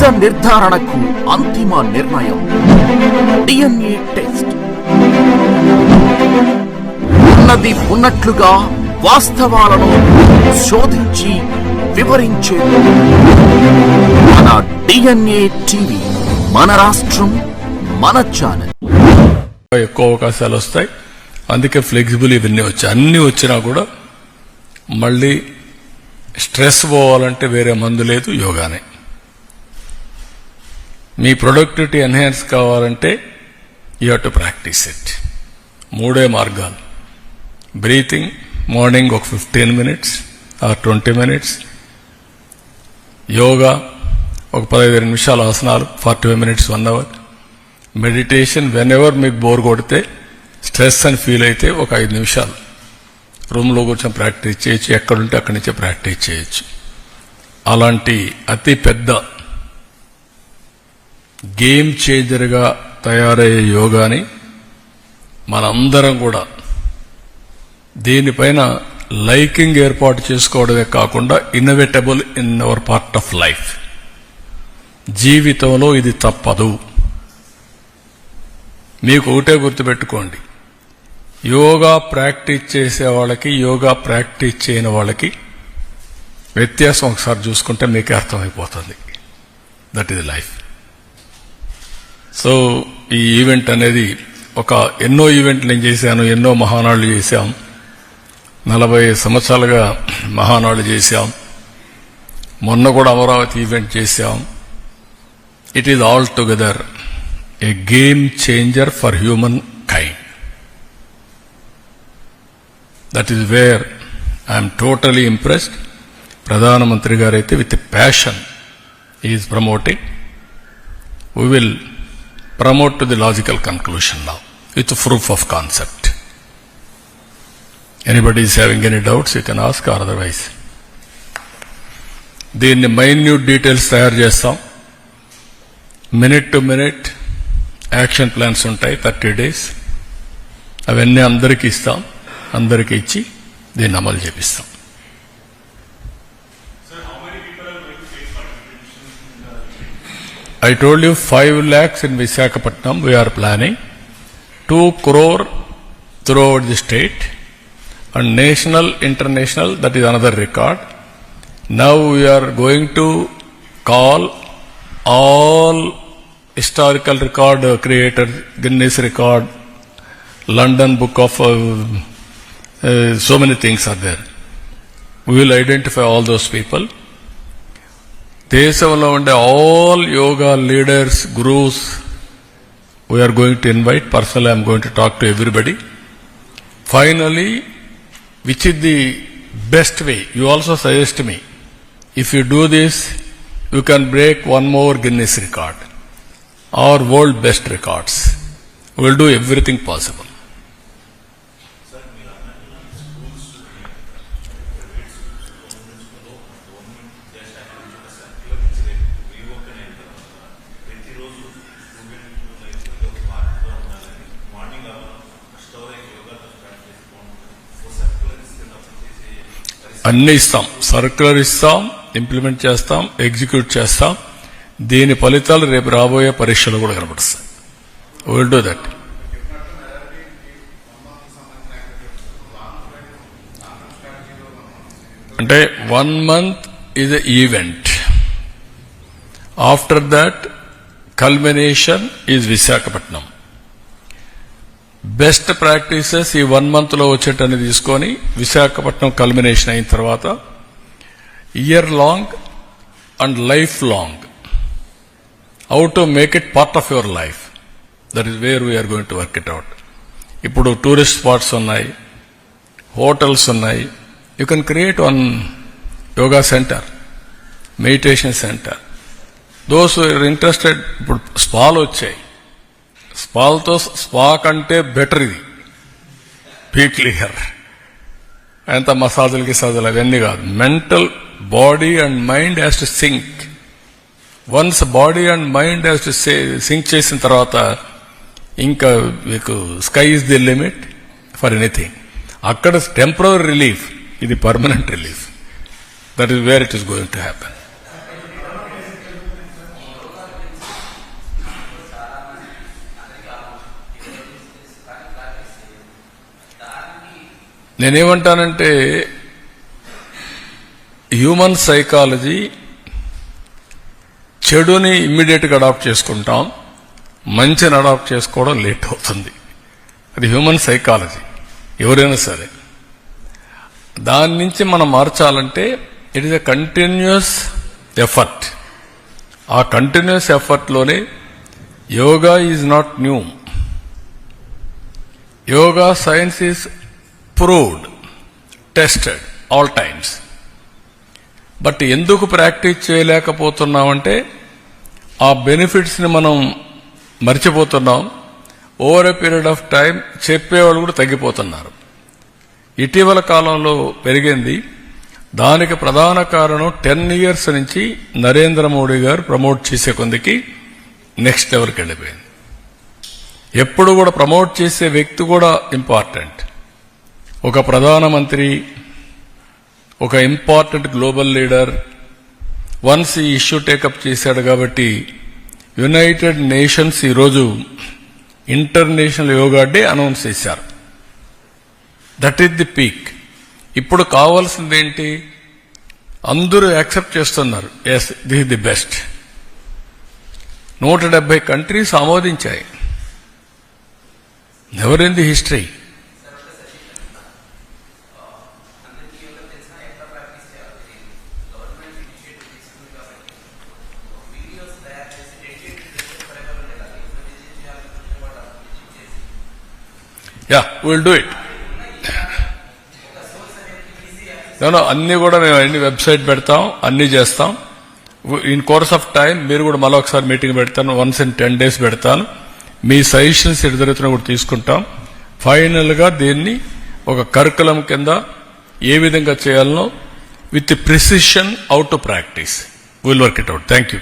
నిజ నిర్ధారణకు అంతిమ నిర్ణయం DNA టెస్ట్. ఉన్నది ఉన్నట్లుగా వాస్తవాలను శోధించి వివరించే మన DNA టీవీ, మన రాష్ట్రం, మన ఛానల్. ఎక్కువ అవకాశాలు వస్తాయి, అందుకే ఫ్లెక్సిబుల్ ఇవన్నీ వచ్చాయి. అన్ని వచ్చినా కూడా మళ్ళీ స్ట్రెస్ పోవాలంటే వేరే మందు లేదు, యోగానే. మీ ప్రొడక్టివిటీ ఎన్హాన్స్ కావాలంటే you have to practice it. 3 మార్గాలు: బ్రీతింగ్, మార్నింగ్ ఒక 15 minutes ఆర్ 20 minutes, యోగా ఒక 15 నిమిషాలు, ఆసనాలు 45 minutes 1 hour, meditation when ever మీకు బోర్ కొడితే, స్ట్రెస్ అని ఫీల్ అయితే ఒక 5 నిమిషాలు రూమ్లో కూర్చొని ప్రాక్టీస్ చేయొచ్చు, ఎక్కడుంటే అక్కడి నుంచే ప్రాక్టీస్ చేయొచ్చు. అలాంటి అతి పెద్ద గేమ్ చేంజర్గా తయారయ్యే యోగాని మనందరం కూడా దీనిపైన లైకింగ్ ఏర్పాటు చేసుకోవడమే కాకుండా innovatable in our part of life. జీవితంలో ఇది తప్పదు. మీకు ఒకటే గుర్తుపెట్టుకోండి, యోగా ప్రాక్టీస్ చేసే వాళ్ళకి, యోగా ప్రాక్టీస్ చేయని వాళ్ళకి వ్యత్యాసం ఒకసారి చూసుకుంటే మీకే అర్థమైపోతుంది. That is life. సో ఈ ఈవెంట్ అనేది ఎన్నో ఈవెంట్లు నేను చేశాను, ఎన్నో మహానాళ్ళు చేశాం, 40 సంవత్సరాలుగా మహానాళ్ళు చేశాం, మొన్న కూడా అమరావతి ఈవెంట్ చేశాం. It is all together a game changer for humankind. That is where I'm totally impressed. ప్రధానమంత్రి గారైతే with passion is promoting. We will promote to the logical conclusion now with proof of concept. Anybody is having any doubts, you can ask, or otherwise దీన్ని minute details తయారు చేస్తాం. Minute to minute action plans ఉంటాయి, 30 days. అవన్నీ అందరికీ ఇస్తాం, అందరికీ ఇచ్చి దీన్ని అమలు చేపిస్తాం. I told you 5 lakhs in Visakhapatnam we are planning, 2 crore throughout the state, and national, international, that is another record. Now we are going to call all historical record creators, Guinness record, London book of so many things are there. We will identify all those people. దేశంలో ఉండే all yoga leaders, gurus we're going to invite. Personal I'm going to talk to everybody. Finally, which is the best way? You also suggest me. If you do this, you can break 1 more Guinness record or world best records. Will do everything possible. అన్ని ఇస్తాం, circular ఇస్తాం, implement చేస్తాం, execute చేస్తాం. దీని ఫలితాలు రేపు రాబోయే పరీక్షలు కూడా కనబడుస్తాయి. Will do that. అంటే 1 month is an event. After that, culmination is Visakhapatnam. Best practices ఈ 1 month లో వచ్చేటని తీసుకొని విశాఖపట్నం కల్మినేషన్ అయిన తర్వాత year long and life long, how to make it part of your life. That is where we're going to work it out. ఇప్పుడు tourist spots ఉన్నాయి, hotels ఉన్నాయి. You can create 1 yoga centre, meditation centre. Those are interested. ఇప్పుడు స్పాలు వచ్చాయి, స్పాలతో spa కంటే better ఇది. Be clear. ఎంత మసాజులకి సజులు అవన్నీ కాదు. Mental body and mind has to sync. Once body and mind has to sync చేసిన తర్వాత ఇంకా మీకు sky is the limit for anything. అక్కడ టెంపరరీ రిలీఫ్, ఇది permanent relief. That is wear it is going to happen. నేనేమంటానంటే human psychology చెడుని ఇమ్మీడియట్గా adapt చేసుకుంటాం, మంచిని అడాప్ట్ చేసుకోవడం లేట్ అవుతుంది. అది హ్యూమన్ సైకాలజీ. ఎవరైనా సరే దాని నుంచి మనం మార్చాలంటే it is a continuous effort. ఆ కంటిన్యూస్ ఎఫర్ట్లోనే yoga is not new. Yoga science is proved, tested all times. But ఎందుకు ప్రాక్టీస్ చేయలేకపోతున్నామంటే ఆ బెనిఫిట్స్ని మనం మర్చిపోతున్నాం. Over a period of time చెప్పేవాళ్ళు కూడా తగ్గిపోతున్నారు. ఇటీవల కాలంలో పెరిగింది. దానికి ప్రధాన కారణం 10 years నుంచి నరేంద్ర మోడీ గారు ప్రమోట్ చేసే కొందికి నెక్స్ట్ లెవెల్కి వెళ్ళిపోయింది. ఎప్పుడు కూడా ప్రమోట్ చేసే వ్యక్తి కూడా ఇంపార్టెంట్. ఒక ప్రధానమంత్రి, ఒక ఇంపార్టెంట్ గ్లోబల్ లీడర్ వన్స్ ఈ ఇష్యూ టేకప్ చేశాడు కాబట్టి యునైటెడ్ నేషన్స్ ఈరోజు ఇంటర్నేషనల్ యోగా డే అనౌన్స్ చేశారు. That is the peak. ఇప్పుడు కావాల్సింది ఏంటి? అందరూ యాక్సెప్ట్ చేస్తున్నారు, yes this the best. 170 countries ఆమోదించాయి. Never in the history. Yeah, will do it. అన్ని కూడా మేము అన్ని వెబ్సైట్ పెడతాం, అన్ని చేస్తాం. ఇన్ కోర్స్ ఆఫ్ టైం మీరు కూడా మళ్ళీ ఒకసారి మీటింగ్ పెడతాను, వన్స్ ఇన్ 10 days పెడతాను. మీ సజెషన్స్ ఎటు జరుగుతున్నా కూడా తీసుకుంటాం. ఫైనల్ గా దీన్ని ఒక కరికులం కింద ఏ విధంగా చేయాలనో with precision out to practice will work it out. Thank you.